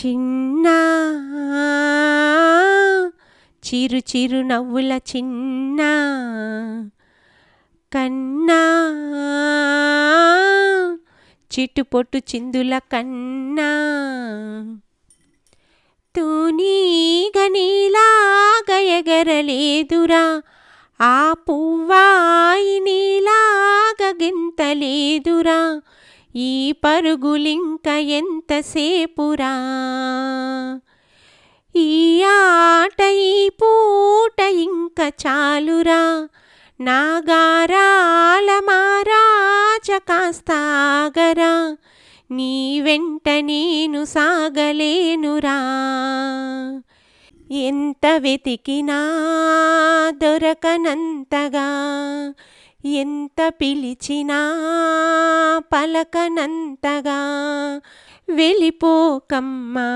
చిన్న చిరు చిరు నవ్వుల చిన్న కన్నా చిటుపొట్టు చిందుల కన్నా తూనీగ నీలాగ ఎగరలేదురా ఆ పువ్వాయి నీలాగ గింతలేదురా ఈ పరుగులింక ఎంతసేపురా ఈ ఆట ఈ పూట ఇంక చాలురా నాగారాల మారాజ కాస్తాగరా నీ వెంట నేను సాగలేనురా ఎంత వెతికినా దొరకనంతగా ఎంత పిలిచినా పలకనంతగా వెళ్ళిపోకమ్మా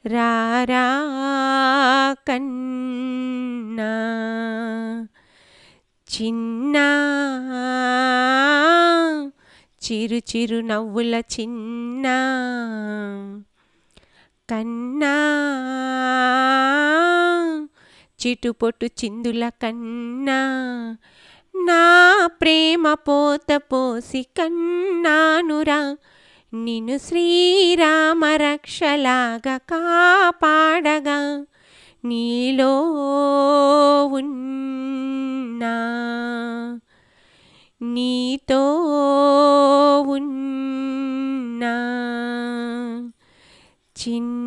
రారా కన్నా చిన్న చిరు చిరు నవ్వుల చిన్న కన్నా చిటుపొట్టు చిందుల కన్నా నా ప్రేమ పోత పోసి కన్నానురా నిన్ను శ్రీరామ రక్షలాగా కాపాడగా నీలో ఉన్నా నీతో ఉన్నా చిన్న